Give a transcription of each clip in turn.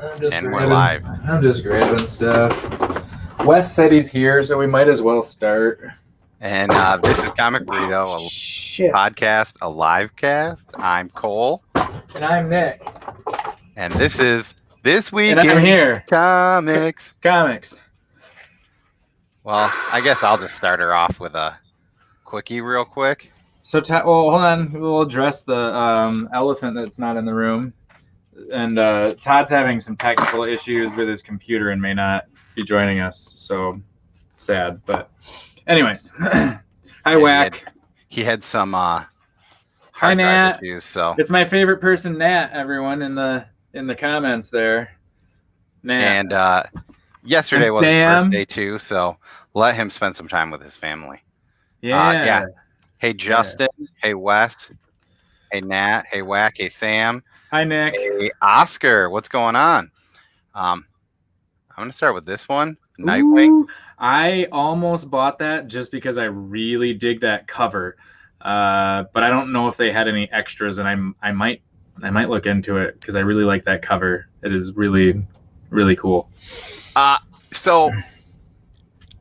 And we're live. I'm just grabbing stuff. Wes said he's here, so we might as well start. And this is Comic Burrito, a Shit. podcast, a live cast. I'm Cole. And I'm Nick. And this is This Week And I'm in here. Comics. Comics. Well, I guess I'll just start her off with a quickie real quick. So, hold on. We'll address the elephant that's not in the room. And Todd's having some technical issues with his computer and may not be joining us. So, sad. But anyways. Hi, Whack. He had some Hi, hard Nat. drive issues, so. It's my favorite person, Nat, everyone, in the comments there. Nat. And yesterday And was his Sam. birthday, too, so let him spend some time with his family. Yeah. Hey, Justin. Hey, Wes. Hey, Nat. Hey, Whack. Hey, Sam. Hi, Nick. Hey, Oscar. What's going on? I'm going to start with this one. Nightwing. Ooh, I almost bought that just because I really dig that cover. But I don't know if they had any extras, and I might look into it because I really like that cover. It is really, really cool. So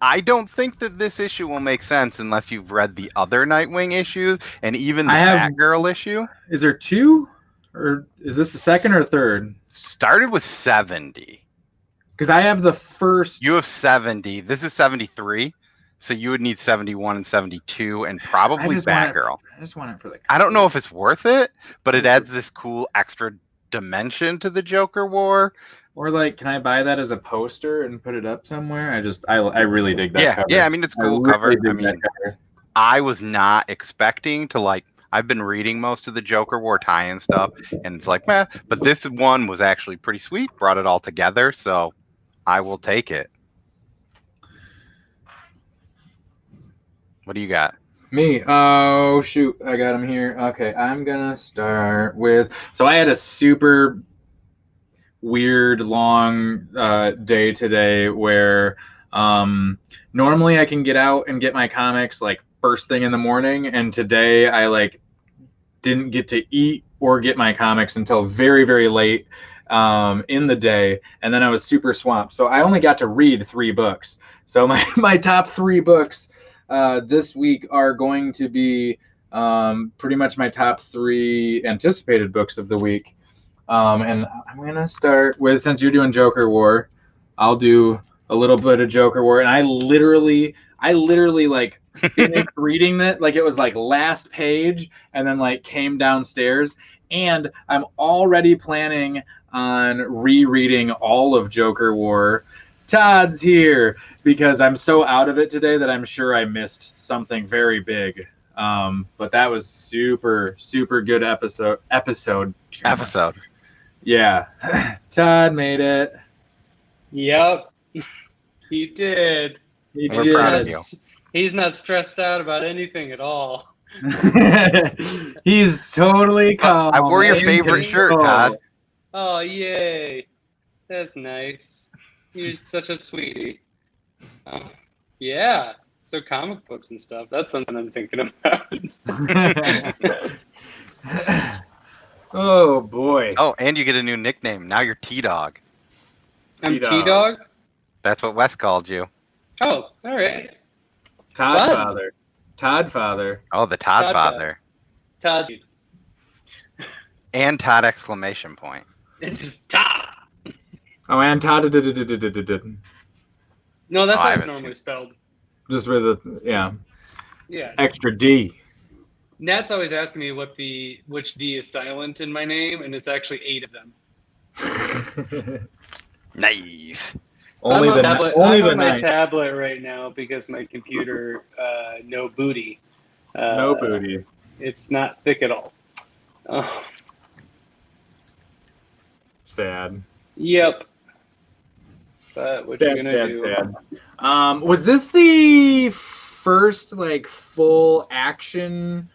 I don't think that this issue will make sense unless you've read the other Nightwing issues and even the Batgirl issue. Is there two? Or is this the second or third? Started with 70. Because I have the first. You have 70. This is 73. So you would need 71 and 72 and probably Batgirl. I just want it for the cover. I don't know if it's worth it, but it adds this cool extra dimension to the Joker War. Or like, can I buy that as a poster and put it up somewhere? I really dig that cover. Yeah, I mean, it's a cool cover. Really I mean, I was not expecting to I've been reading most of the Joker War tie-in stuff, and it's like, meh. But this one was actually pretty sweet. Brought it all together, so I will take it. What do you got? Me. Oh, shoot. I got him here. Okay, I'm going to start with... So I had a super weird, long day today where normally I can get out and get my comics like first thing in the morning, and today I didn't get to eat or get my comics until very, very late in the day, and then I was super swamped. So I only got to read 3 books. So my top 3 books this week are going to be pretty much my top 3 anticipated books of the week. And I'm going to start with, since you're doing Joker War, I'll do a little bit of Joker War. And I literally finished reading that, it was last page, and then came downstairs. And I'm already planning on rereading all of Joker War. Todd's here because I'm so out of it today that I'm sure I missed something very big. But that was super, super good episode. Yeah. Todd made it. Yep. He did. We're proud of you. He's not stressed out about anything at all. He's totally calm. I wore your favorite shirt, Todd. Oh, yay. That's nice. You're such a sweetie. Yeah. So comic books and stuff. That's something I'm thinking about. Oh, boy. Oh, and you get a new nickname. Now you're T-Dog. I'm T-Dog? That's what Wes called you. Oh, all right. Todd Fun. Father. Oh, the Todd Father. Todd. And Todd exclamation point. And just Todd. Oh, and Todd. No, that's I how it's haven't normally seen. spelled. Just with Yeah. extra D. Nat's always asking me which D is silent in my name, and it's actually 8 of them. Nice. So I'm on my 9. tablet right now because my computer, no booty. No booty. It's not thick at all. Oh, Sad. yep. But what you gonna do? Sad. Was this the first full action?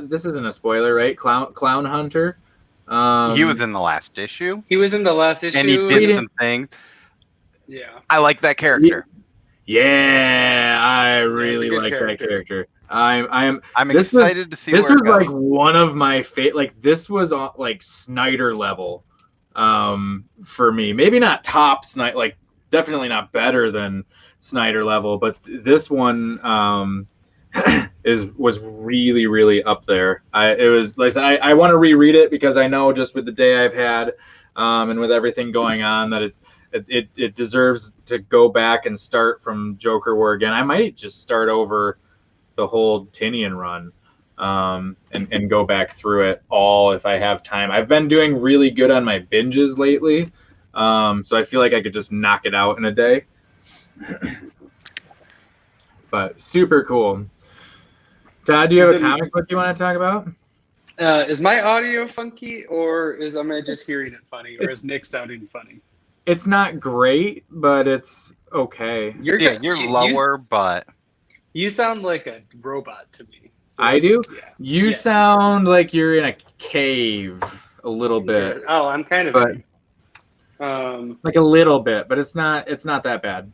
This isn't a spoiler, right? Clown Hunter. He was in the last issue. He was in the last issue. And he did some things. Yeah. I like that character. Yeah, I really like that character. I'm excited to see this where was it goes. one of my favorite. This was Snyder level for me. Maybe not top Snyder, like definitely not better than Snyder level, but this one was really, really up there. It was like I want to reread it because I know just with the day I've had and with everything going on that it deserves to go back and start from Joker War again. I might just start over the whole Tinian run and go back through it all if I have time. I've been doing really good on my binges lately, so I feel like I could just knock it out in a day. But super cool. Todd, do you have a comic book you want to talk about? Is my audio funky, or am I just hearing it funny, or is Nick sounding funny? It's not great, but it's okay. You're lower, but you sound like a robot to me. So I do? Yeah. You sound like you're in a cave a little bit. Oh, I'm kind of like a little bit, but it's not that bad.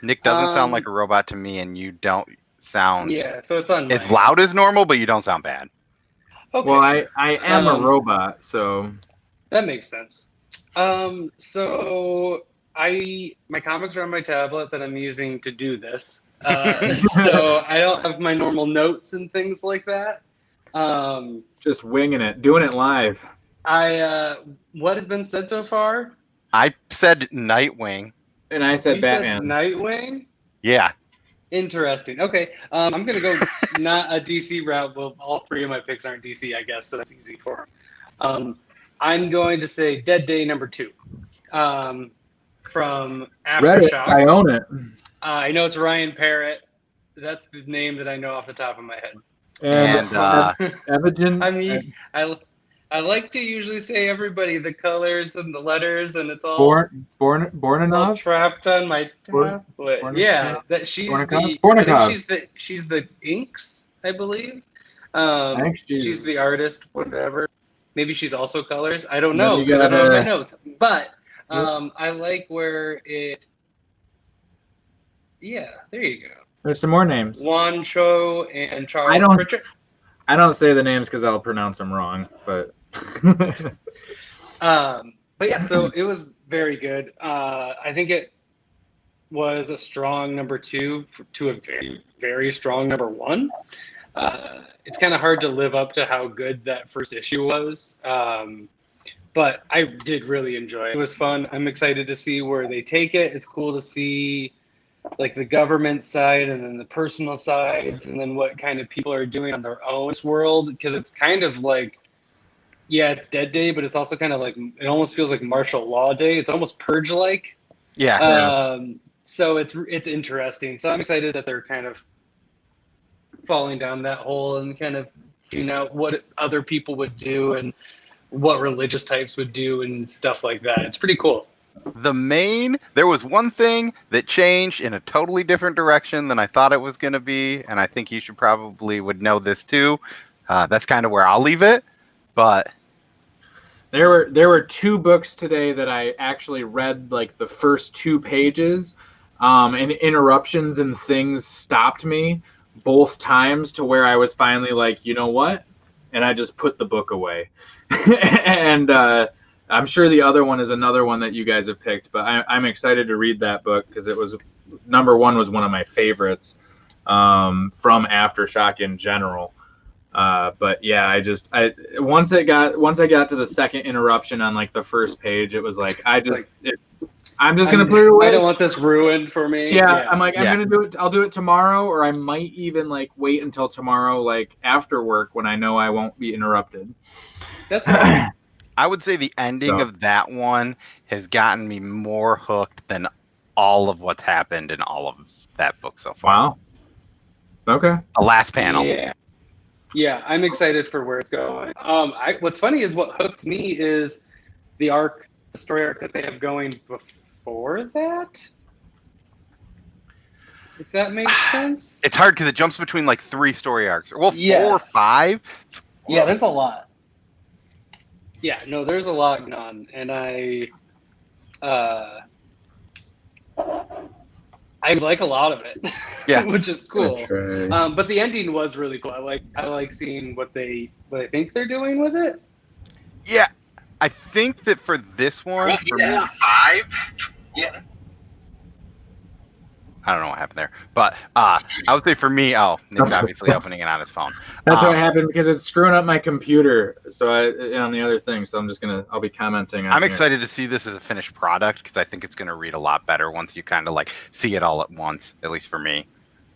Nick doesn't sound like a robot to me, and you don't sound so it's on as loud as normal, but you don't sound bad. Okay. Well, I am a robot, so that makes sense. So my comics are on my tablet that I'm using to do this. So I don't have my normal notes and things like that. Just winging it, doing it live. What has been said so far? I said Nightwing. And I said Batman. Said Nightwing? Yeah. Interesting. Okay. I'm going to go not a DC route. Well, all three of my picks aren't DC, I guess, so that's easy for them. I'm going to say Dead Day #2 from Aftershock. I own it. I know it's Ryan Parrott. That's the name that I know off the top of my head. And Evagen. I mean, I like to usually say everybody the colors and the letters, and it's all Bornanov trapped on my tablet. Yeah, that she's she's the inks, I believe. She's the artist, whatever. Maybe she's also colors. I don't know because I don't have my notes. But I like where it. Yeah, there you go. There's some more names. Juan Cho and Charles Pritchard. I don't say the names because I'll pronounce them wrong, but. But yeah, so it was very good. I think it was a strong #2 to a very, very strong #1. It's kind of hard to live up to how good that first issue was. But I did really enjoy it. It was fun. I'm excited to see where they take it. It's cool to see like the government side and then the personal sides and then what kind of people are doing on their own world, because it's kind of like, yeah, it's Dead Day, but it's also kind of like, it almost feels like martial law day. It's almost Purge-like. Yeah. So it's interesting. So I'm excited that they're kind of falling down that hole and kind of figuring out what other people would do and what religious types would do and stuff like that. It's pretty cool. There was one thing that changed in a totally different direction than I thought it was going to be, and I think you would know this too. That's kind of where I'll leave it, but there were 2 books today that I actually read like the first 2 pages, and interruptions and things stopped me both times to where I was finally like, you know what? And I just put the book away. And I'm sure the other one is another one that you guys have picked, but I'm excited to read that book because it was #1 was one of my favorites from Aftershock in general. But yeah, once I got to the second interruption on like the first page, it was like I'm just gonna put it away. I don't want this ruined for me. Yeah. I'm like, I'm gonna do it. I'll do it tomorrow, or I might even like wait until tomorrow, like after work when I know I won't be interrupted. That's fine. I would say the ending of that one has gotten me more hooked than all of what's happened in all of that book so far. Wow. Okay. The last panel. Yeah, I'm excited for where it's going. What's funny is what hooked me is the story arc that they have going before that. If that makes sense. It's hard because it jumps between like 3 story arcs. Well, 4 or 5. Yeah, there's a lot. Yeah, no, there's a lot going on, and I like a lot of it. Yeah, which is cool. Right. But the ending was really cool. I like seeing what I think they're doing with it. Yeah, I think that for this one, for me, Yeah. I don't know what happened there, but I would say for me, Nick's That's- obviously that's- opening it on his phone. That's what happened because it's screwing up my computer. So on the other thing. So I'll be commenting on I'm here. excited to see this as a finished product because I think it's going to read a lot better once you kind of like see it all at once, at least for me.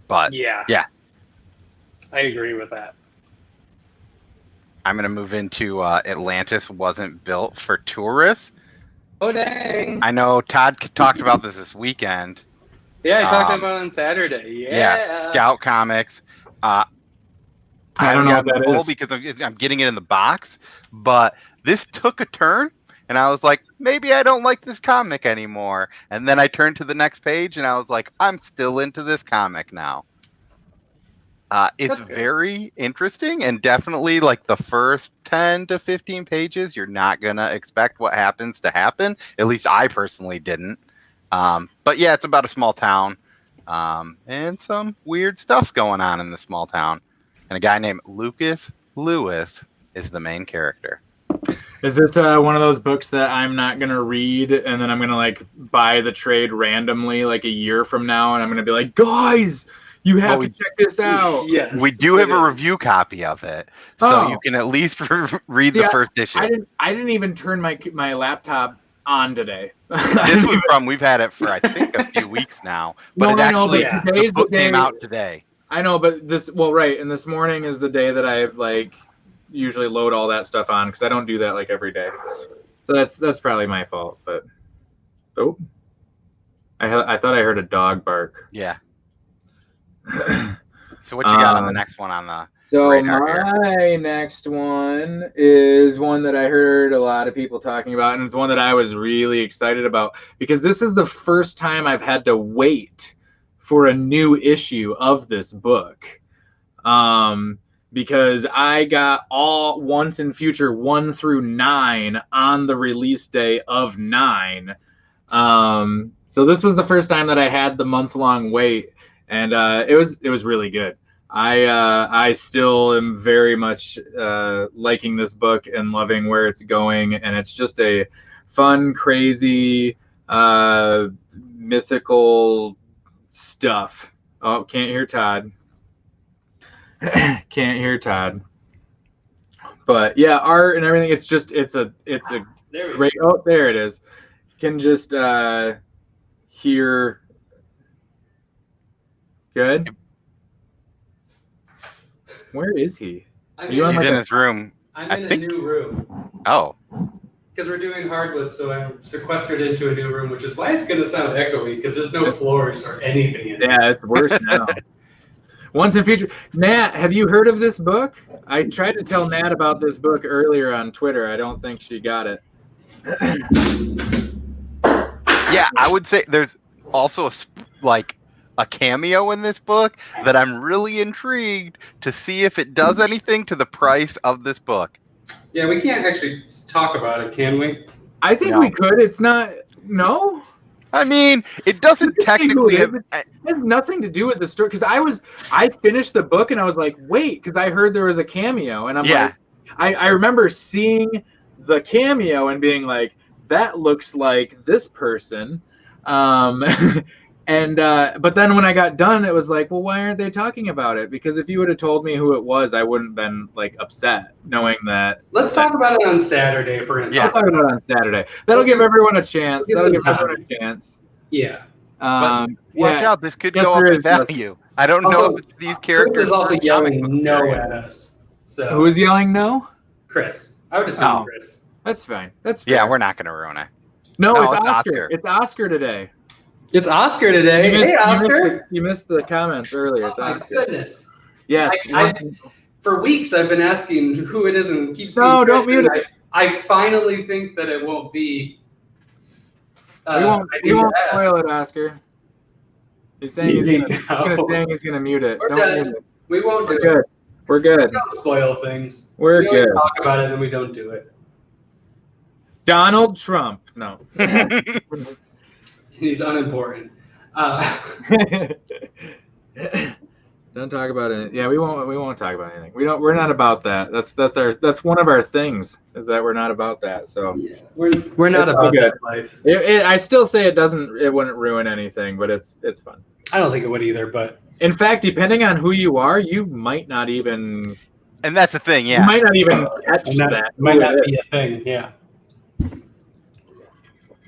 But Yeah. Yeah. I agree with that. I'm going to move into Atlantis wasn't built for tourists. Oh, dang. I know Todd talked about this weekend. Yeah, I talked Um, about it on Saturday. Yeah, Scout Comics. I don't haven't know gotten what the that full is. because I'm getting it in the box, but this took a turn, and I was like, maybe I don't like this comic anymore. And then I turned to the next page, and I was like, I'm still into this comic now. It's That's good. very interesting, and definitely like the first 10 to 15 pages, you're not gonna expect what happens to happen. At least I personally didn't. But yeah, it's about a small town, and some weird stuff's going on in the small town. And a guy named Lucas Lewis is the main character. Is this one of those books that I'm not gonna read and then I'm gonna like buy the trade randomly like a year from now and I'm gonna be like, guys, you have to check this out. Yes. We do have it a is. review copy of it, so Oh. you can at least read See, the first issue. I didn't even turn my laptop on today. This was from, we've had it for I think a few weeks now, but No, I it know, actually but the today's the book came day- out today. I know, but right, and this morning is the day that I like usually load all that stuff on because I don't do that like every day. So that's probably my fault. But I thought I heard a dog bark. Yeah. So what you got on the next one on the? So radar here. my next one is one that I heard a lot of people talking about, and it's one that I was really excited about because this is the first time I've had to wait for a new issue of this book. Because I got all Once and Future 1 through 9 on the release day of 9. So this was the first time that I had the month-long wait, and it was really good. I still am very much liking this book and loving where it's going, and it's just a fun, crazy, mythical stuff. Oh, can't hear Todd. Can't hear Todd. But yeah, art and everything. It's a There we great. Oh, there it is. Can just hear. Good. Where is he? I'm You on He's like in a- his room. I'm I in think- a new room Oh, because we're doing hardwoods, so I'm sequestered into a new room, which is why it's going to sound echoey because there's no floors or anything in it. Yeah, it's worse now. Once and Future. Nat, have you heard of this book? I tried to tell Nat about this book earlier on Twitter. I don't think she got it. yeah. I would say there's also like a cameo in this book that I'm really intrigued to see if it does anything to the price of this book. Yeah, we can't actually talk about it, can we? I think No. we could. It's not. No, I mean, it doesn't technically have. it has nothing to do with the story. Because I finished the book and I was like, wait, because I heard there was a cameo, and I'm Yeah. like, I remember seeing the cameo and being like, that looks like this person. And but then when I got done, it was like, well, why aren't they talking about it? Because if you would have told me who it was, I wouldn't have been like upset knowing that. Let's talk about it on Saturday for an Yeah. I'll talk about it on Saturday. That'll give everyone a chance. Give That'll give some time. everyone a chance. Yeah. Watch Yeah. out, this could Yes, go up there in is, yes. value. I don't know Also, if it's these Chris characters. is also or yelling comic book no variant. at us. So Who is yelling no? Chris? I would assume Oh. Chris. That's fine. That's fair. Yeah, we're not going to ruin it. No, No, it's it's Oscar. Oscar. It's Oscar today. It's Oscar today. Hey, Oscar. You missed the comments earlier. It's Oh my Oscar. goodness. Yes. For weeks I've been asking who it is and keeps No, being don't Chris, mute and it. I finally think that it won't be. we won't, I we need to won't ask. spoil it, Oscar. He's saying he's gonna mute it. We're Don't done. mute it. We won't We're do it. good. We're We good. don't spoil things. We're we always good. talk about it and we don't do it. Donald Trump. No. He's unimportant. Don't talk about it. Yeah, we won't talk about anything. We're not about that. That's one of our things is that we're not about that. So Yeah, we're not It's all about good. that life. I still say it wouldn't ruin anything, but it's fun. I don't think it would either, but In fact, depending on who you are, you might not even And that's the thing, you yeah. might not even catch that. it might who not it be is. a thing. Yeah.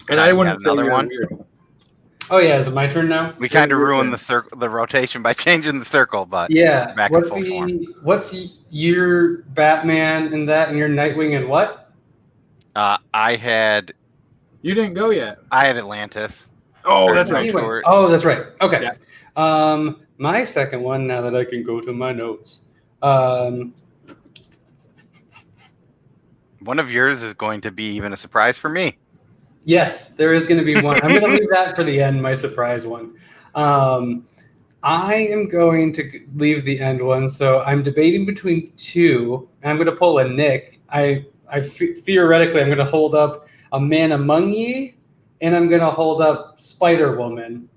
And I You got wouldn't say another you're one? weird. Oh yeah, is it my turn now? We kind of Your ruined turn. the rotation by changing the circle, but Yeah. back in What's full form. what's your Batman and that, and your Nightwing and what? I had You didn't go yet. Atlantis. Oh, Or that's no, right. Anyway. Tour- Oh, that's right. Okay. Yeah. My second one. Now that I can go to my notes. One of yours is going to be even a surprise for me. Yes, there is going to be one. I'm going to leave that for the end, my surprise one. I am going to leave the end one, so I'm debating between two. And I'm going to pull a Nick. Theoretically, I'm going to hold up A Man Among Ye, and I'm going to hold up Spider-Woman.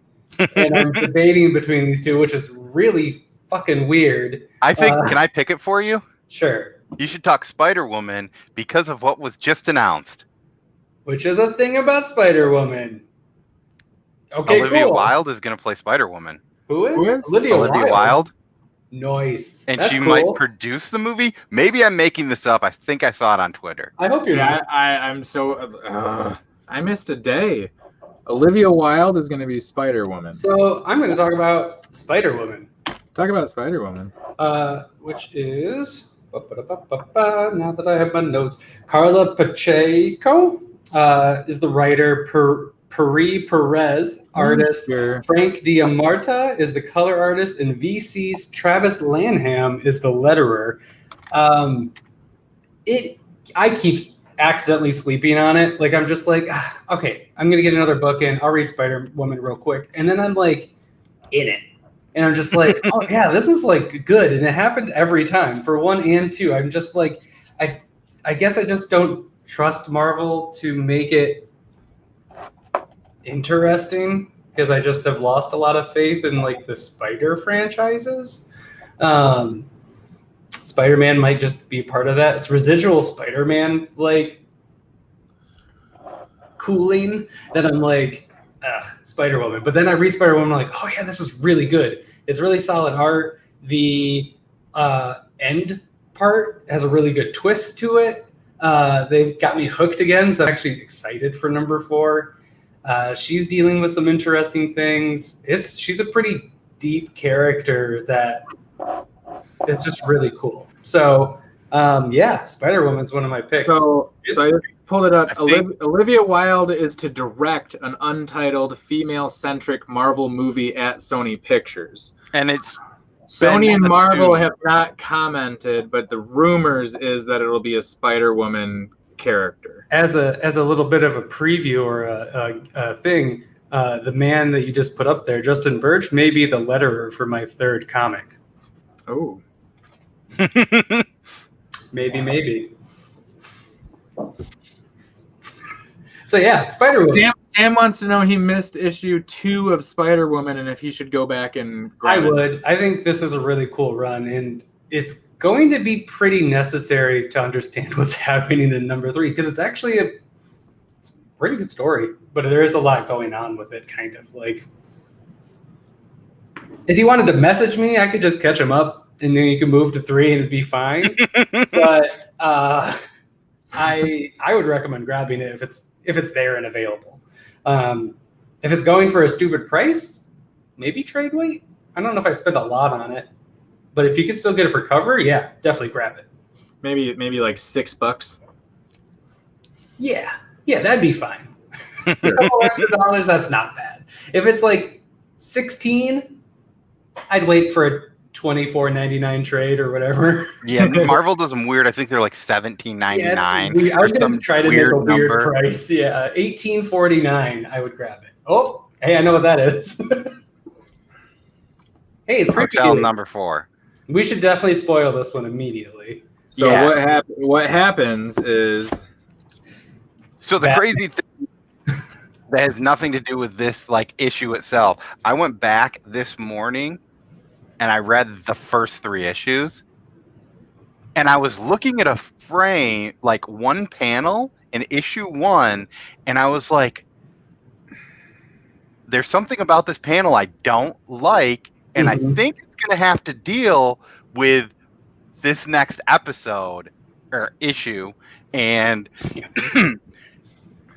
And I'm debating between these two, which is really fucking weird. I think, can I pick it for you? Sure. You should talk Spider-Woman because of what was just announced. Which is a thing about Spider-Woman. Okay, Olivia cool. Wilde is going to play Spider-Woman. Who is? Who is? Olivia Wilde. Nice. And That's she cool. might produce the movie. Maybe I'm making this up. I think I saw it on Twitter. I hope you're Yeah, not. I'm so. I missed a day. Olivia Wilde is going to be Spider-Woman. So I'm going to talk about Spider-Woman, Talk about Spider-Woman. which is now that I have my notes, Carla Pacheco is the writer. Peri Perez, artist. Sure. Frank Diamarta is the color artist, and VC's Travis Lanham is the letterer. I keep accidentally sleeping on it. Like I'm just like, okay, I'm gonna get another book in. I'll read Spider-Woman real quick, and then I'm like, in it, and I'm just like, oh yeah, this is like good, and it happened every time for 1 and 2. I'm just like, I guess I just don't trust Marvel to make it interesting because I just have lost a lot of faith in like the Spider franchises. Spider-Man might just be part of that. It's residual Spider-Man like cooling that I'm like, Spider-Woman. But then I read Spider-Woman, I'm like, oh yeah, this is really good. It's really solid art. The end part has a really good twist to it. They've got me hooked again, so I'm actually excited for number 4. She's dealing with some interesting things. She's a pretty deep character that is just really cool. So, yeah, Spider-Woman's one of my picks. So I just pulled it up. I think- Olivia Wilde is to direct an untitled female-centric Marvel movie at Sony Pictures. And it's Sony and assumed. Marvel have not commented, but the rumors is that it'll be a Spider-Woman character. As a little bit of a preview or a thing, the man that you just put up there, Justin Birch, may be the letterer for my 3rd comic. Oh. Maybe. So yeah, Spider-Woman. Sam wants to know he missed issue 2 of Spider-Woman and if he should go back and grab I it. would. I think this is a really cool run, and it's going to be pretty necessary to understand what's happening in number 3 because it's actually it's a pretty good story, but there is a lot going on with it. Kind of like, if you wanted to message me, I could just catch him up, and then you can move to 3 and it'd be fine. But I would recommend grabbing it if it's there and available. If it's going for a stupid price, maybe trade wait. I don't know if I'd spend a lot on it, but if you can still get it for cover, yeah, definitely grab it. Maybe like $6. Yeah, that'd be fine. A couple extra dollars, that's not bad. If it's like 16, I'd wait for a $24.99 trade or whatever. Yeah, Marvel does them weird. I think they're like $17.99. I was going to try to make a weird price. Yeah, $18.49. I would grab it. Oh, hey, I know what that is. Hey, it's creepy. Hotel number 4. We should definitely spoil this one immediately. So Yeah. what happens is So the That- crazy thing that has nothing to do with this like issue itself. I went back this morning and I read the first 3 issues, and I was looking at a frame, like one panel in issue 1, and I was like, there's something about this panel I don't like, and I think it's going to have to deal with this next episode or issue, and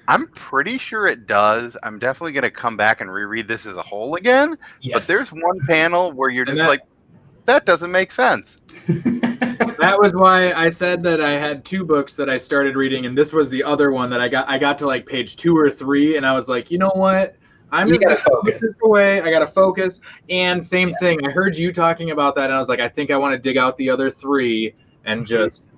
I'm pretty sure it does. I'm definitely going to come back and reread this as a whole again, but there's one panel where you're just like, that doesn't make sense. That was why I said that I had 2 books that I started reading, and this was the other one that I got to like page 2 or 3, and I was like, you know what? I'm just gonna focus this away. I gotta focus. And same thing. I heard you talking about that, and I was like, I think I want to dig out the other 3 and just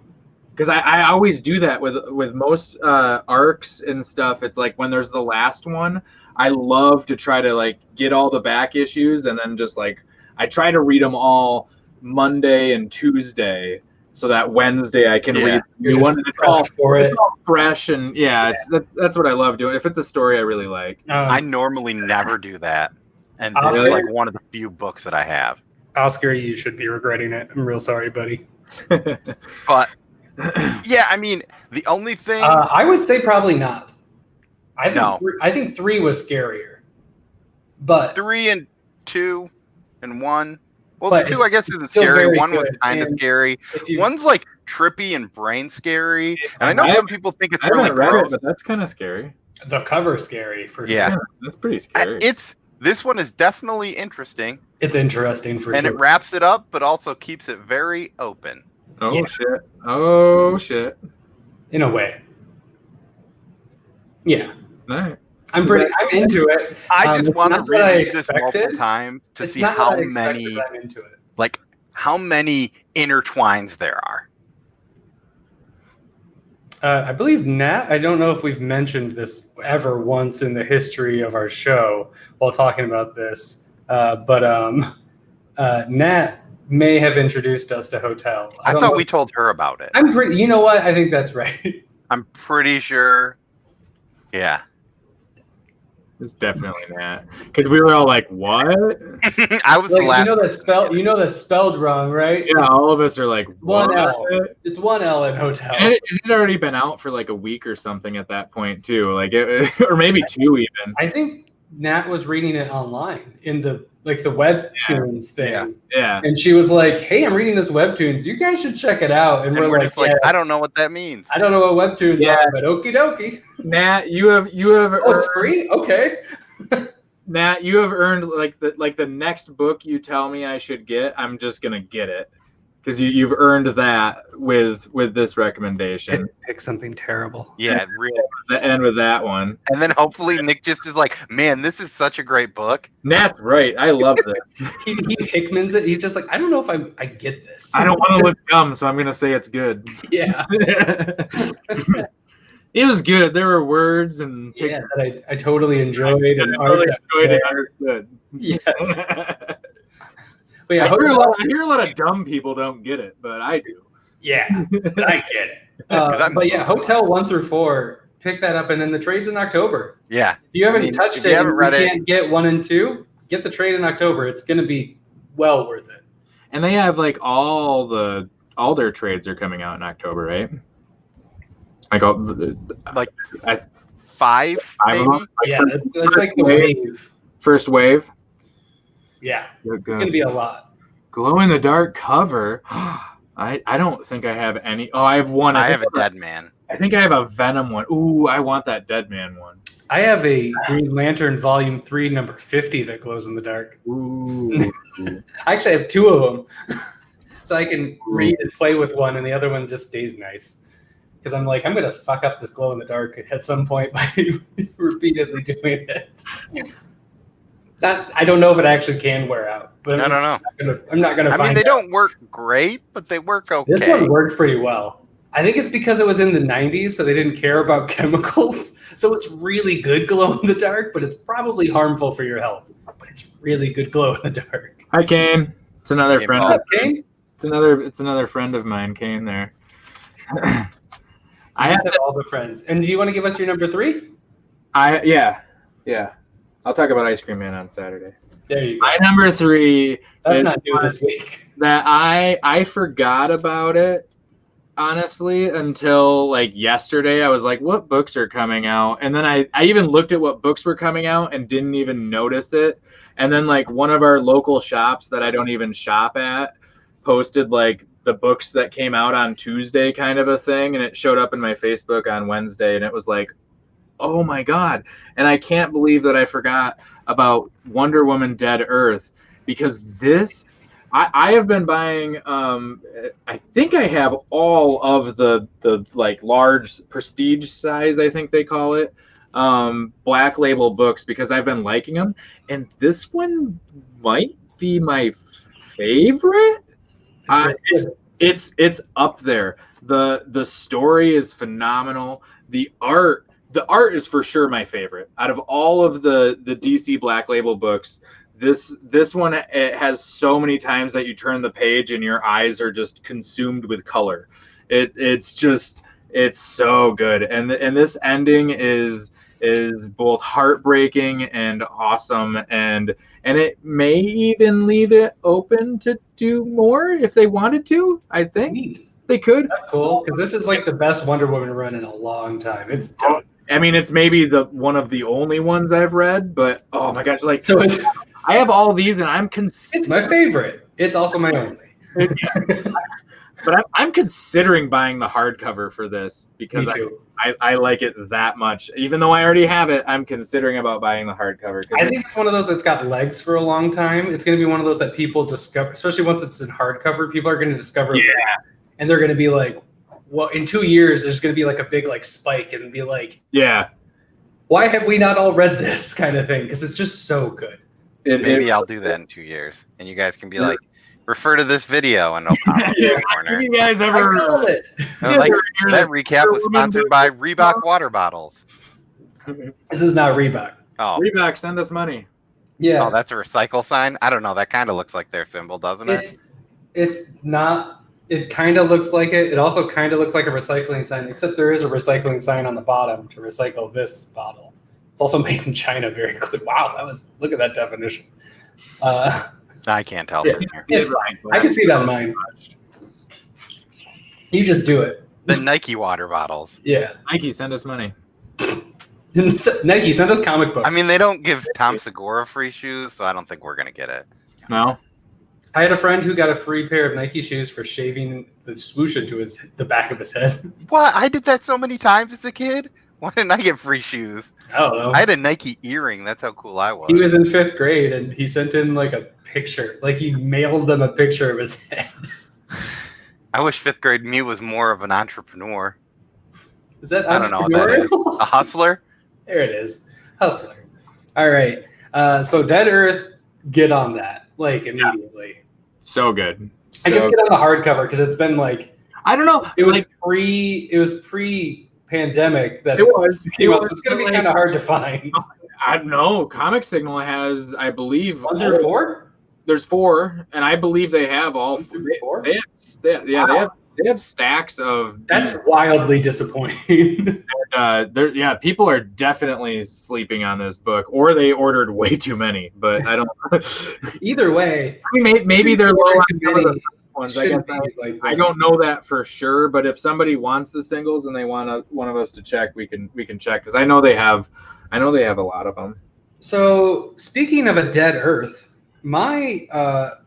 because I always do that with most arcs and stuff. It's like when there's the last one, I love to try to like get all the back issues, and then just like I try to read them all Monday and Tuesday, so that Wednesday I can read the new one. It's all fresh, and that's what I love doing. If it's a story I really like, I normally never do that, and this is like one of the few books that I have. Oscar, you should be regretting it. I'm real sorry, buddy. But yeah, I mean, the only thing I would say probably not. I think 3 was scarier, but 3 and 2 and 1. Well, but 2 I guess isn't scary. 1 was kind of scary. One's like trippy and brain scary, and I know some people think it's really gross, but that's kind of scary. The cover's scary for sure. Yeah, that's pretty scary. This one is definitely interesting. It's interesting for sure, and it wraps it up, but also keeps it very open. Shit! Oh shit! In a way, yeah. All right. I'm into it. I just want to reread this multiple times to see how many, like, how many intertwines there are. I believe Nat, I don't know if we've mentioned this ever once in the history of our show while talking about this, but Nat may have introduced us to Hotel. I thought we told her about it. You know what? I think that's right. I'm pretty sure. Yeah. It's definitely Nat, because we were all like, "What?" I was like, the last. You know that's spelled wrong, right? Yeah, all of us are like, one what? L. It's 1 L in Hotel. And it had already been out for like a week or something at that point too, like or maybe 2 even. I think Nat was reading it online in the Webtoons thing. Yeah. And she was like, "Hey, I'm reading this Webtoons. You guys should check it out." And we're just like, I don't know what that means. I don't know what Webtoons are, but okie dokie. Nat, you have. Oh, it's free? Okay. Nat, you have earned like the next book you tell me I should get, I'm just gonna get it. Because you've earned that with this recommendation. Pick something terrible. Yeah, really. And with that one. And then hopefully Nick just is like, man, this is such a great book. Nat's right. I love this. he Hickmans it. He's just like, I don't know if I get this. I don't want to look dumb, so I'm going to say it's good. Yeah. It was good. There were words and pictures. Yeah, I totally enjoyed. I totally enjoyed it. Understood. Yes. But yeah, I hear a lot of dumb people don't get it, but I do. Yeah, I get it. But yeah, Hotel 1 through 4, pick that up, and then the trade's in October. Yeah. If you haven't touched it, and you can't get 1 and 2, get the trade in October. It's going to be well worth it. And they have like all their trades are coming out in October, right? Like 5 maybe? Yeah, it's like the wave. First wave. Yeah, it's going to be a lot. Glow in the dark cover. I don't think I have any. Oh, I have one. I have a Dead Man. I think I have a Venom one. Ooh, I want that Dead Man one. I have a Green Lantern Volume 3, number 50 that glows in the dark. Ooh. I actually have 2 of them. So I can read and play with one, and the other one just stays nice. Because I'm like, I'm going to fuck up this glow in the dark at some point by repeatedly doing it. I don't know if it actually can wear out. But I don't know. I'm not going to find out. I mean, they don't work great, but they work okay. This one worked pretty well. I think it's because it was in the 90s, so they didn't care about chemicals. So it's really good glow in the dark, but it's probably harmful for your health. But it's really good glow in the dark. Hi, Kane. It's another friend. What's up, Kane? It's another friend of mine, Kane. There. I have all the friends. And do you want to give us your number 3? Yeah. I'll talk about Ice Cream Man on Saturday. There you go. My number 3 That's is not new this week. that I forgot about it, honestly, until like yesterday. I was like, what books are coming out? And then I even looked at what books were coming out and didn't even notice it. And then like one of our local shops that I don't even shop at posted like the books that came out on Tuesday kind of a thing. And it showed up in my Facebook on Wednesday. And it was like, oh my God. And I can't believe that I forgot about Wonder Woman Dead Earth, because this, I have been buying, I think I have all of the like large prestige size, I think they call it, Black Label books, because I've been liking them. And this one might be my favorite. It's up there. The story is phenomenal. The art is for sure my favorite out of all of the DC Black Label books. This one, it has so many times that you turn the page and your eyes are just consumed with color. It's so good, and this ending is both heartbreaking and awesome, and it may even leave it open to do more if they wanted to. I think they could. That's cool, because this is like the best Wonder Woman run in a long time. It's dope. I mean, it's maybe one of the only ones I've read, but oh my gosh, like So I have all these, and I'm it's my favorite. It's also my only. But I'm considering buying the hardcover for this because Me too. I like it that much. Even though I already have it, I'm considering about buying the hardcover. I think it's one of those that's got legs for a long time. It's going to be one of those that people discover, especially once it's in hardcover. People are going to discover, and they're going to be like, "Well, in 2 years, there's going to be like a big like spike," and be like, yeah, "Why have we not all read this?" kind of thing, because it's just so good. Maybe I'll do that in 2 years, and you guys can be like, refer to this video, and it'll pop up in the corner. Have you guys ever? it. Like, that recap was sponsored by Reebok water bottles. This is not Reebok. Oh, Reebok, send us money. Yeah, oh, that's a recycle sign. I don't know. That kind of looks like their symbol, doesn't it? it's not. It kind of looks like it. It also kind of looks like a recycling sign, except there is a recycling sign on the bottom to recycle this bottle. It's also made in China, very clear. Wow, look at that definition. I can't tell from here. It's fine. I can see that in mine. You just do it. The Nike water bottles. Yeah. Nike, send us money. Nike, send us comic books. I mean, they don't give Tom Segura free shoes, so I don't think we're gonna get it. No. I had a friend who got a free pair of Nike shoes for shaving the swoosh into the back of his head. What? I did that so many times as a kid. Why didn't I get free shoes? I don't know. I had a Nike earring. That's how cool I was. He was in 5th grade, and he sent in like a picture. Like he mailed them a picture of his head. I wish 5th grade me was more of an entrepreneur. Is that I don't know what that is. entrepreneurial? A hustler? There it is. Hustler. All right. So Dead Earth, get on that. Like immediately. So good. I guess get on the hardcover because it's been like I don't know. it was like, pre-pandemic that It was. came out, so it's gonna be kind of hard to find. I don't know. Comic Signal has, I believe, 1 through 4? There's 4, and I believe they have all 1 through 4? They have stacks of. That's wildly disappointing. People are definitely sleeping on this book, or they ordered way too many. But I don't. Either way, I mean, maybe they're low on some of the ones. I guess shouldn't be like I that. don't know that for sure. But if somebody wants the singles and they want one of us to check, we can check because I know they have a lot of them. So speaking of a Dead Earth, my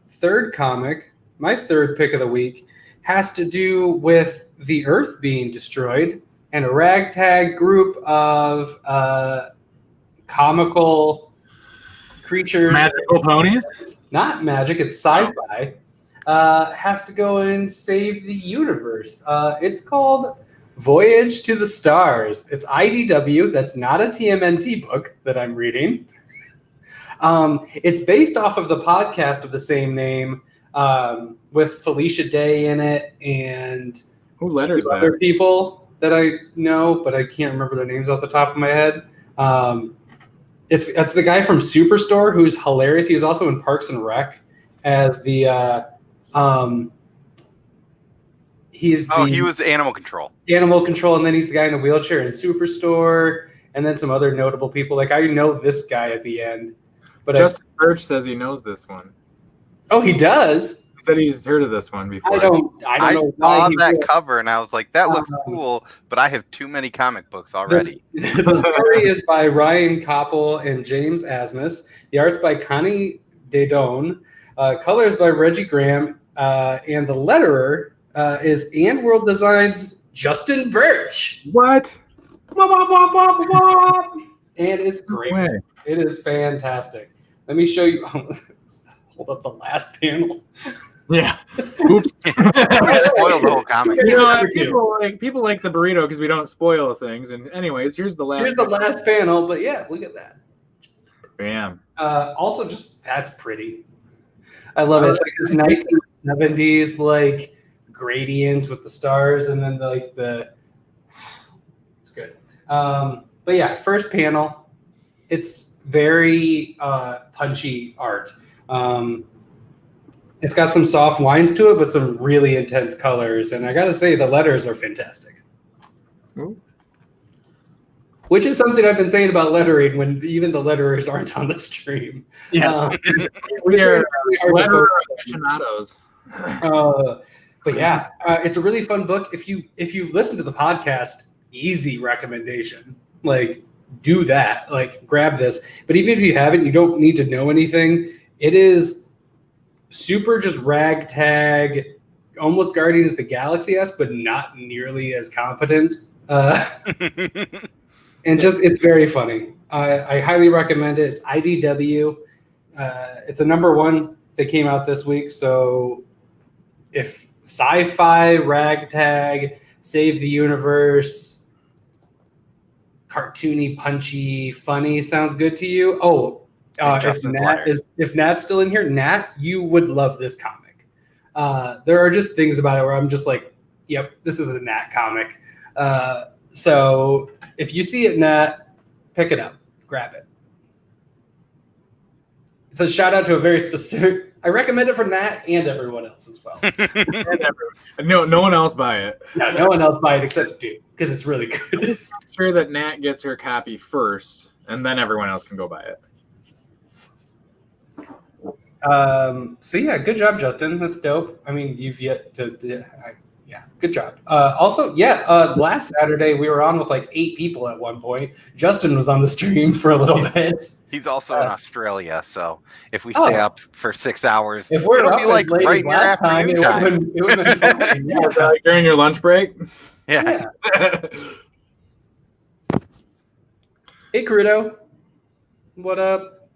third pick of the week has to do with the Earth being destroyed and a ragtag group of comical creatures. Magical ponies? Not magic, it's sci-fi. Has to go and save the universe. It's called Voyage to the Stars. It's IDW. That's not a TMNT book that I'm reading. It's based off of the podcast of the same name, with Felicia Day in it and Who letters that? other people that I know, but I can't remember their names off the top of my head. It's the guy from Superstore who's hilarious. He was also in Parks and Rec as the he was Animal Control, and then he's the guy in the wheelchair in Superstore, and then some other notable people. Like I know this guy at the end, but Justin Birch says he knows this one. oh, he does. He said he's heard of this one before. I don't know why saw he that would. cover and I was like, that looks cool, but I have too many comic books already. The story is by Ryan Koppel and James Asmus. The art's by Connie Dedone. Colors by Reggie Graham. And the letterer is And World Designs Justin Birch. What? And it's great. Way. It is fantastic. Let me show you. Hold up the last panel. Yeah. Oops. You spoiled the whole comic. You know, people like the burrito because we don't spoil things. And anyways, here's the last. Here's the last panel, but yeah, look at that. Bam. Also, just that's pretty. I love it. It's like this 1970s like gradient with the stars, and then it's good. But yeah, first panel, it's very punchy art. It's got some soft lines to it, but some really intense colors. And I got to say, the letters are fantastic. Ooh. Which is something I've been saying about lettering when even the letterers aren't on the stream. Yes. We are letterer aficionados. But yeah, it's a really fun book. If you've listened to the podcast, easy recommendation. Like, do that. Like, grab this. But even if you haven't, you don't need to know anything. It is super just ragtag, almost Guardians of the Galaxy-esque, but not nearly as competent. And just, it's very funny. I highly recommend it. It's IDW. It's a #1 that came out this week. So if sci-fi, ragtag, save the universe, cartoony, punchy, funny sounds good to you. Oh, if Nat's still in here, Nat, you would love this comic. There are just things about it where I'm just like, yep, this is a Nat comic. So if you see it, Nat, pick it up, grab it. It's a shout out to a very specific. I recommend it for Nat and everyone else as well. No one else buy it. Yeah, no one else buy it except Dude, because it's really good. I'm sure that Nat gets her copy first, and then everyone else can go buy it. So yeah, good job, Justin. That's dope. I mean, you've yet to. Yeah, good job. Also, last Saturday we were on with like 8 people at one point. Justin was on the stream for a little bit. He's also in Australia, so if we stay up for 6 hours, if we're it'll up be like late right in your last time, afternoon time. it would have been fun. Yeah. Like during your lunch break. Yeah. Hey, Crudo. What up?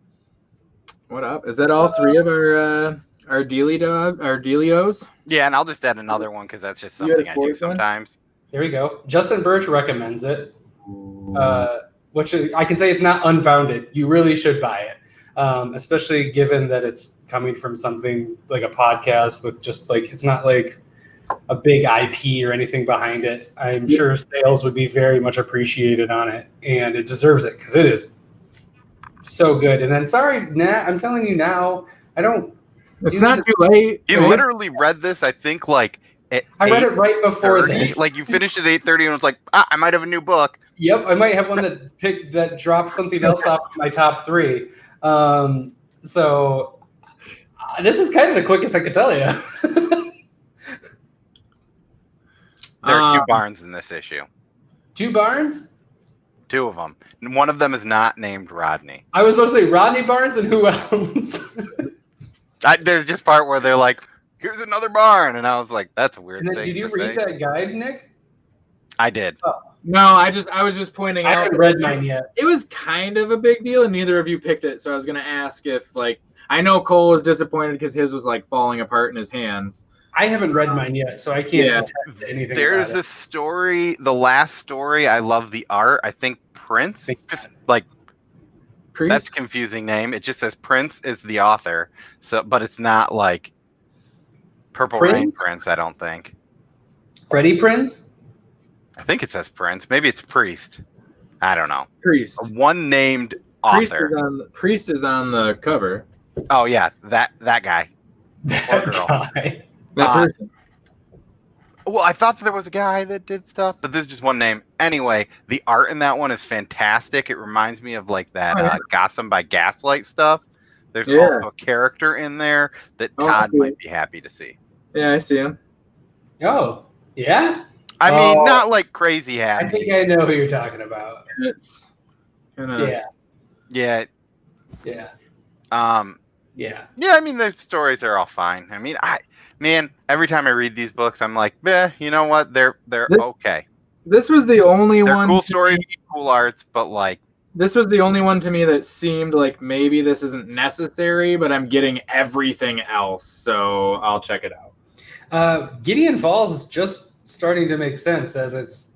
What up? Is that all 3 of our Delios? Yeah, and I'll just add another one because that's just You had something a I do 4th one? sometimes. There we go. Justin Birch recommends it. Which is, I can say it's not unfounded. You really should buy it, especially given that it's coming from something like a podcast with just like, it's not like a big IP or anything behind it. I'm sure sales would be very much appreciated on it, and it deserves it because it is so good. And then, sorry, Nat, I'm telling you now, I don't. It's not too late. You literally read this, I think, like at I read it right before 8:30. this. Like you finished at 8:30 and was like, I might have a new book. Yep, I might have one that dropped something else off my top 3. So this is kind of the quickest I could tell you. There are 2 Barnes in this issue. 2 Barnes? 2 of them. And one of them is not named Rodney. I was supposed to say Rodney Barnes and who else? There's just part where they're like, here's another barn. And I was like, that's a weird And then, thing did you to read say. that guide, Nick? I did. No, I was just pointing I out. haven't read mine yet. It was kind of a big deal, and neither of you picked it. So I was going to ask if, like, I know Cole was disappointed because his was like falling apart in his hands. I haven't read mine yet, so I can't attest to anything. There's about a story, the last story, I love the art. I think Prince, just like, Priest? that's a confusing name. It just says Prince is the author. So, but it's not like Purple Rain Prince, I don't think. Freddie Prince? I think it says Prince. Maybe it's Priest. I don't know. Priest. One named Priest author. Priest is on the cover. Oh yeah, that guy. That Poor girl. guy. That person. Well, I thought there was a guy that did stuff, but this is just one name. Anyway, the art in that one is fantastic. It reminds me of like that Oh, yeah. Gotham by Gaslight stuff. There's Yeah. also a character in there that Oh, I Todd see. might be happy to see. Yeah, I see him. Oh, yeah. I mean, Oh. not like crazy I happy. think I know who you're talking about. It's kinda, Yeah, Yeah. yeah, Um. yeah. Yeah. I mean, the stories are all fine. I mean, every time I read these books, I'm like, you know what? They're This- okay. This was the only They're one. cool to stories, me- cool arts, but like, This was the only one to me that seemed like maybe this isn't necessary, but I'm getting everything else, so I'll check it out. Gideon Falls is just starting to make sense as it's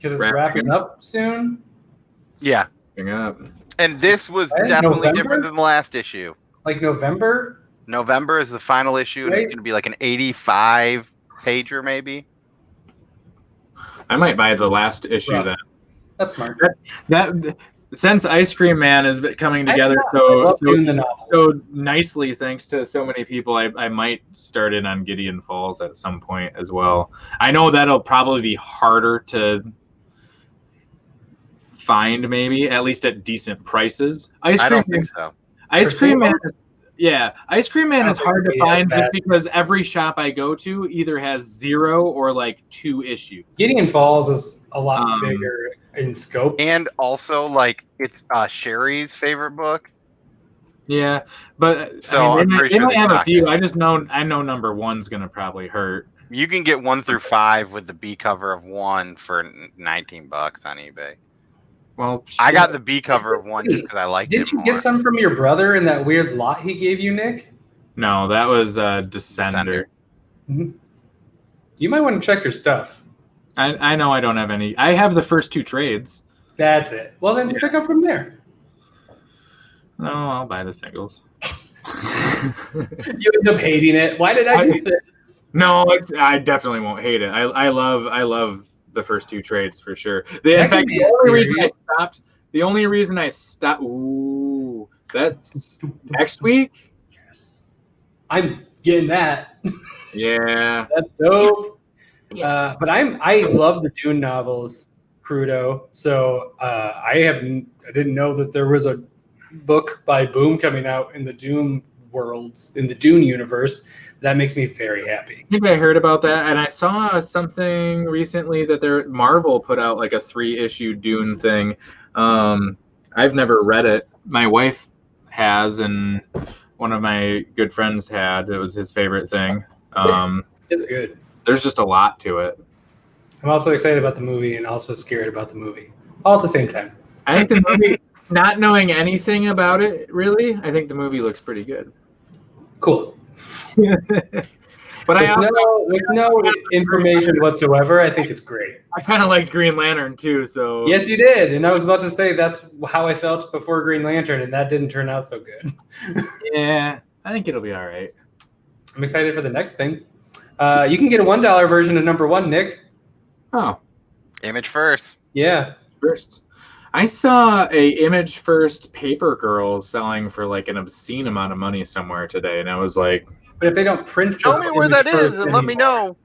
wrapping up soon. yeah. Bring it up. And this was Right? definitely November? different than the last issue. Like November. November is the final issue, and it's Right. going to be like an 85 pager, maybe. I might buy the last issue Rough. then. That's smart. That since Ice Cream Man is coming together I love doing the novels. so nicely, thanks to so many people, I might start in on Gideon Falls at some point as well. I know that'll probably be harder to find, maybe at least at decent prices. I don't think so. Ice For Cream Man. singles? Yeah, Ice Cream Man I is don't hard to think it'd be as find bad. just because every shop I go to either has 0 or like 2 issues. Gideon Falls is a lot Um, bigger in scope. And also, like, it's Sherry's favorite book. Yeah, but So I I'm mean, pretty they sure might they have a stock few. it. I know number 1's gonna probably hurt. You can get 1 through 5 with the B cover of 1 for $19 on eBay. Well, I shit. got the B cover of 1 just because I liked Didn't it you more. get some from your brother in that weird lot he gave you, Nick? No, that was Descender. Descender. You might want to check your stuff. I know I don't have any. I have the first 2 trades. That's it. Well, then pick up from there. No, I'll buy the singles. You end up hating it. Why did I do this? No, I definitely won't hate it. I love the first 2 trades for sure. In That fact, can be the only reason I serious. stopped. Ooh, that's next week. I'm getting that. Yeah. That's dope. But I love the Dune novels, Crudo. So I didn't know that there was a book by Boom coming out in the Dune worlds, in the Dune universe. That makes me very happy. I think I heard about that, and I saw something recently that Marvel put out like a 3-issue Dune thing. I've never read it. My wife has, and one of my good friends had. It was his favorite thing. It's good. There's just a lot to it. I'm also excited about the movie and also scared about the movie, all at the same time. I think the movie, not knowing anything about it really, I think the movie looks pretty good. Cool. But With no information whatsoever, I think it's great. I kind of liked Green Lantern too, so Yes, you did. And I was about to say that's how I felt before Green Lantern, and that didn't turn out so good. yeah, I think it'll be all right. I'm excited for the next thing. You can get a $1 version of number 1, Nick. Oh, Image first. Yeah. first. I saw a Image First Paper Girls selling for like an obscene amount of money somewhere today, and I was like, But if they don't print Show the me where image that is first and let me anymore- know.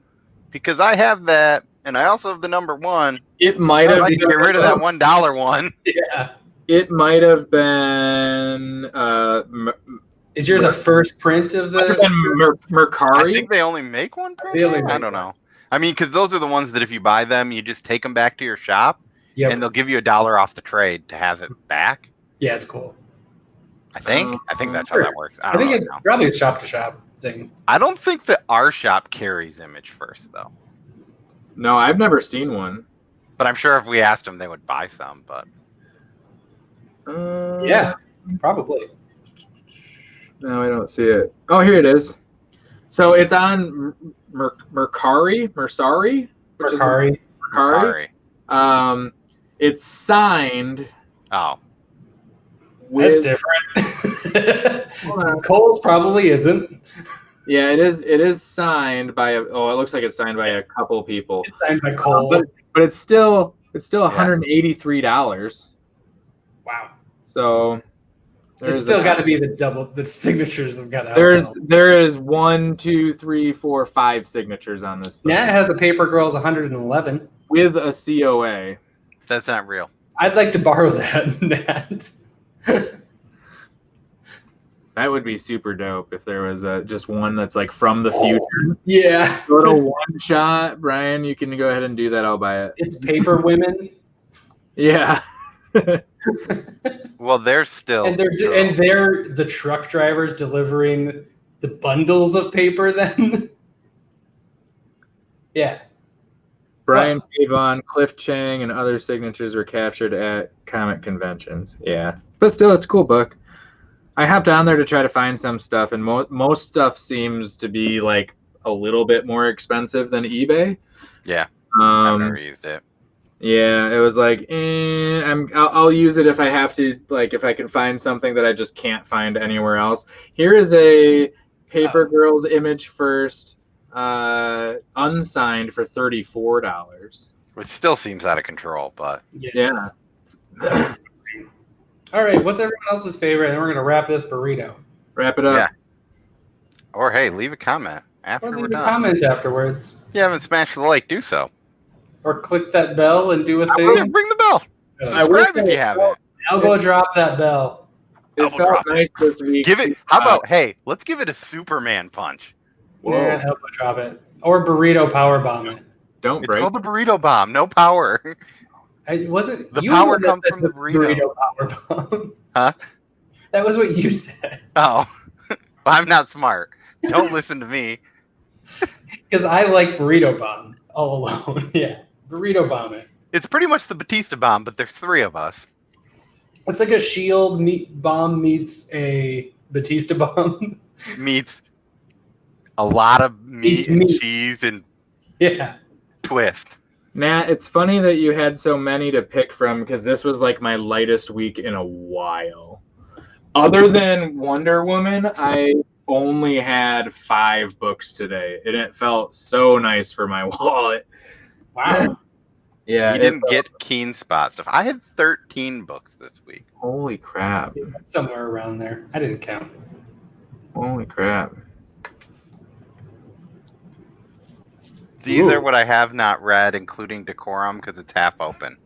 Because I have that, and I also have the number 1. it might I have can get rid of that $1 one. Yeah. It might have been Is yours a first print of might have the? been I Mercari. think they only make one print. They only I make don't one. know. I mean, because those are the ones that if you buy them, you just take them back to your shop, Yep. and they'll give you $1 off the trade to have it back. Yeah, it's cool. I think that's how Sure. that works. I I don't think know. it's probably a shop to shop thing. I don't think that our shop carries Image First though. No, I've never seen one. But I'm sure if we asked them, they would buy some. But Yeah, probably. No, I don't see it. Oh, here it is. So it's on Mercari, Mercari, which Mercari. is Mercari. sorry. It's signed Oh, with. That's different. Hold on. Kohl's probably isn't. Yeah, it is. It is signed by. It looks like it's signed by a couple people. It's signed by Kohl. But it's still $183. Wow. So It's still got to be the signatures have got to. There is 1, 2, 3, 4, 5 signatures on this book. Nat has a Paper Girls 111 with a COA. That's not real. I'd like to borrow that, Nat. That would be super dope if there was just one that's like from the future. Yeah. Little one shot, Brian. You can go ahead and do that. I'll buy it. It's Paper Women. Yeah. Well, they're still And they're the truck drivers delivering the bundles of paper then. Yeah. Brian Pavon, Cliff Chang, and other signatures were captured at comic conventions. Yeah. But still, it's a cool book. I hopped on there to try to find some stuff, and most stuff seems to be like a little bit more expensive than eBay. Yeah. I've never used it. Yeah, it was like, I'll use it if I have to, like if I can find something that I just can't find anywhere else. Here is a Paper Girls Image First, unsigned for $34. Which still seems out of control, but Yeah. All right, what's everyone else's favorite? And we're gonna wrap this burrito. Wrap it up. Yeah. Or hey, leave a comment after Or we're leave a done. comment afterwards. If you haven't smashed the like, do so. Or click that bell and do a Yeah, thing. ring the bell. I will Subscribe if say- you haven't. Elbow drop that bell. It Elbow felt drop. nice this week. Give it. How about hey? Let's give it a Superman punch. Whoa. Yeah, elbow drop it. Or burrito power bomb it. Don't It's break. called the burrito bomb. No power. I wasn't The you power that comes said from the burrito. power bomb. Huh? That was what you said. Oh, I'm not smart. Don't listen to me. Because I like burrito bomb all alone. Yeah. Burrito bomb it. It's pretty much the Batista bomb, but there's 3 of us. It's like a shield meat bomb meets a Batista bomb. Meets a lot of meat Eats and meat. cheese and Yeah. twist. Nat, it's funny that you had so many to pick from because this was like my lightest week in a while. Other than Wonder Woman, I only had 5 books today, and it felt so nice for my wallet. Wow. Yeah, You didn't get Keen Spot stuff. I had 13 books this week. Holy crap! Somewhere around there. I didn't count. Holy crap! These Ooh. are what I have not read, including Decorum, because it's half open.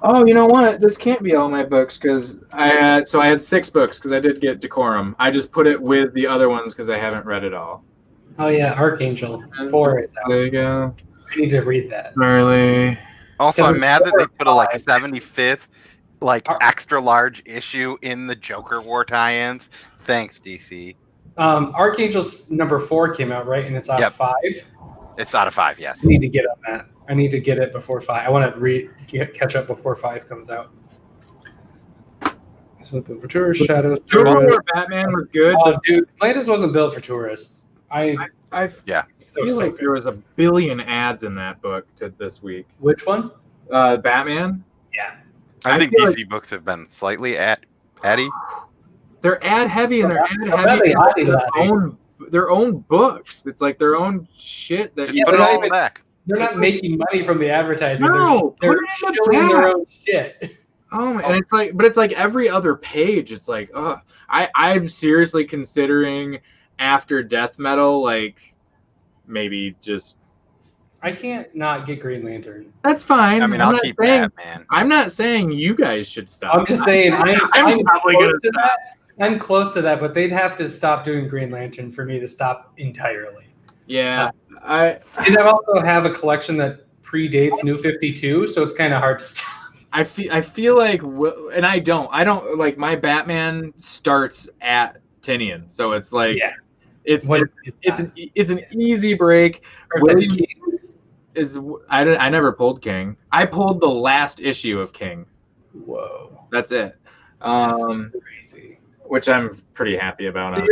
Oh, you know what? This can't be all my books because I had 6 books because I did get Decorum. I just put it with the other ones because I haven't read it all. Oh yeah, Archangel 4 is out. There you go, I need to read that. Marley. Also, Because I'm mad that they it's put a like 5. 75th, like extra large issue in the Joker War tie-ins. Thanks, DC. Archangel's number 4 came out, right? And it's out Yep. of 5. It's out of 5, yes. I need to get on that. I need to get it before 5. I want to catch up before 5 comes out. So for tourists, Shadows. Joker Tourists. War Batman was good. Dude, Atlantis wasn't built for tourists. I Yeah. feel like there was a billion ads in that book this week. Which one? Batman. I think feel DC books have been slightly addy. They're ad heavy and they're ad They're heavy. really in ad-heavy. their own books. It's like their own shit that Just Yeah, put it they're all not even- back. They're not making money from the advertising. No, they're put it in the shilling their back. own shit. Oh my, and it's like, but it's like every other page. It's like, I'm seriously considering after Death Metal, like maybe just I can't not get Green Lantern. that's fine. I mean, I'm I'll not keep saying Batman. I'm not saying you guys should stop. I'm just saying I'm probably close gonna to stop. that. I'm close to that, but they'd have to stop doing Green Lantern for me to stop entirely. Yeah, And I also have a collection that predates New 52, so it's kind of hard to stop. I feel like, and I don't like my Batman starts at Tinian, so it's like, Yeah. it's It's an easy break. Or William King. I never pulled King. I pulled the last issue of King. Whoa. That's it. That's Um, crazy. which I'm pretty happy about. So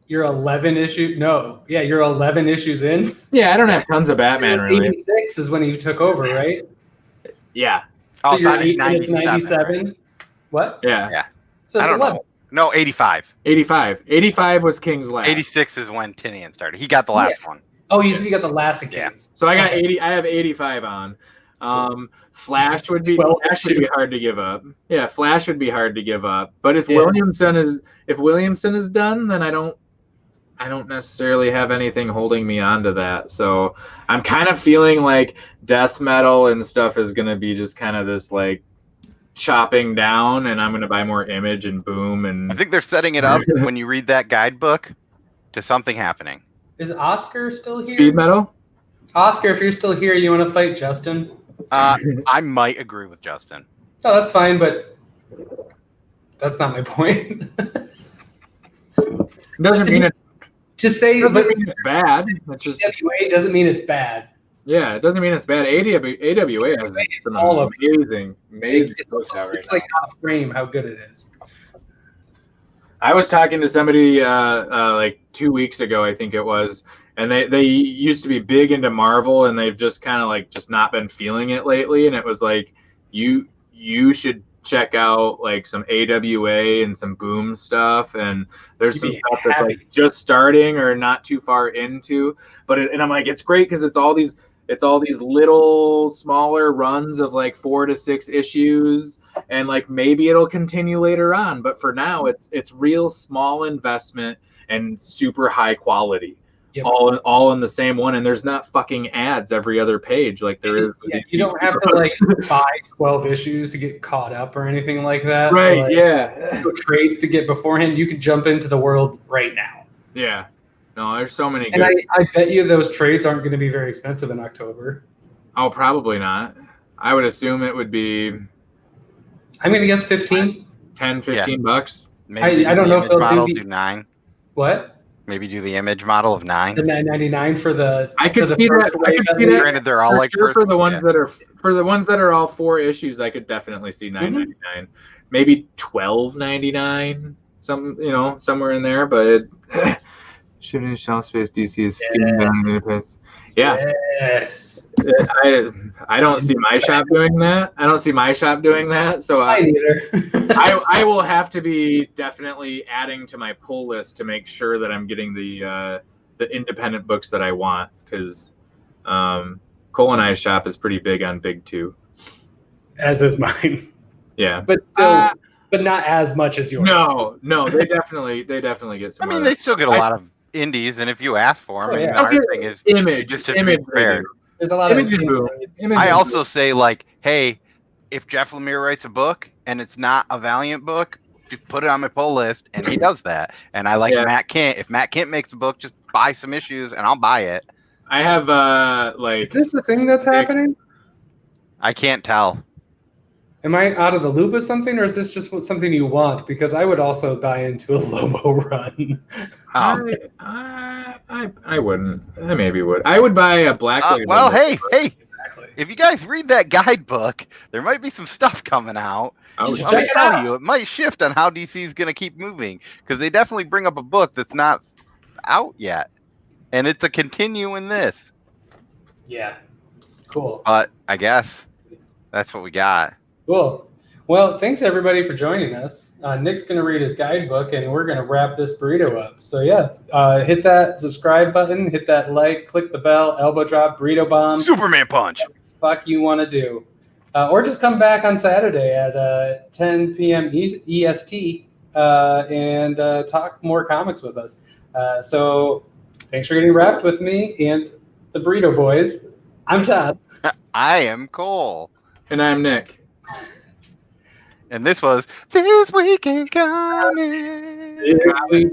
you're 11 issues. No. Yeah, you're 11 issues in. Yeah, I don't have tons of Batman really. 86 is when you took over, right? Yeah, Oh, So it's you're on 8 and it's 97. 97. What? yeah. So I it's don't 11. know. No, 85. 85. 85 was King's last. 86 is when Tinian started. He got the last one. Oh, you got the last of Yeah. Kings. So I got Okay. 80. I have 85 on. Flash would be 12 hard to give up. Yeah, Flash would be hard to give up. But if Yeah. Williamson is done, then I don't necessarily have anything holding me onto that. So I'm kind of feeling like death metal and stuff is gonna be just kind of this like chopping down, and I'm gonna buy more Image and Boom and I think they're setting it up when you read that guidebook to something happening. Is Oscar still here? speed metal. Oscar, if you're still here, you want to fight Justin? I might agree with Justin. Oh, that's fine, but that's not my point. Doesn't mean it's But bad. It's just AWA doesn't mean it's bad. yeah, it doesn't mean it's bad. AWA has some all of amazing It's, books out right it's now. like on a frame how good it is. I was talking to somebody like 2 weeks ago, I think it was, and they used to be big into Marvel, and they've just kind of like just not been feeling it lately. And it was like you should check out like some AWA and some Boom stuff, and there's some You'd be stuff that's happy. like just starting or not too far into. But and I'm like, it's great because it's all these little smaller runs of like 4 to 6 issues, and like maybe it'll continue later on, but for now it's real small investment and super high quality. Yep. All in the same one, and there's not fucking ads every other page like there is. Yeah, you don't have to like buy 12 issues to get caught up or anything like that. Right, Like, yeah. no trades to get beforehand. You can jump into the world right now. Yeah. No, there's so many And good. I bet you those trades aren't going to be very expensive in October. Oh, probably not. I would assume it would be I'm going to guess 15. 10, 15 bucks. Maybe I don't know if image they'll model do do 9. What? Maybe do the image model of 9. The $9.99 for the. I could for the see first that. wave I could at see least? that. Granted, they're all For like sure, first- for the ones yeah. that are all 4 issues, I could definitely see $9.99, maybe $12.99, somewhere in there. But shooting shelf space DC is skimming down the interface. Yeah, Yes. I don't see my shop doing that. So I neither. I will have to be definitely adding to my pull list to make sure that I'm getting the independent books that I want, because Cole and I's shop is pretty big on Big 2. As is mine. Yeah. But still, but not as much as yours. No, they definitely get I some. mean, of they that. still get a lot of indies, and if you ask for them, Oh, yeah. the hard Okay, thing is you image, just have to image, be prepared. There's a lot Image of. and Boom. Image I and also say, like, hey, if Jeff Lemire writes a book and it's not a Valiant book, just put it on my pull list, and he does that. And I like Yeah. Matt Kent. If Matt Kent makes a book, just buy some issues, and I'll buy it. I have like. Is this the thing that's 6 happening? I can't tell. Am I out of the loop with something, or is this just something you want? Because I would also buy into a Lobo run. I wouldn't. I maybe would. I would buy a Black. Well, hey, Exactly. if you guys read that guidebook, there might be some stuff coming out. Oh, You should Let me check it tell out. you, it might shift on how DC is going to keep moving, because they definitely bring up a book that's not out yet, and it's a continue in this. Yeah. Cool. But I guess that's what we got. Cool. Well, thanks everybody for joining us. Nick's going to read his guidebook, and we're going to wrap this burrito up. So yeah, hit that subscribe button, hit that like, click the bell, elbow drop, burrito bomb. Superman punch. Fuck you want to do. Or just come back on Saturday at 10 p.m. EST and talk more comics with us. So thanks for getting wrapped with me and the Burrito Boys. I'm Todd. I am Cole. And I'm Nick. And this was This Week in Comics. This week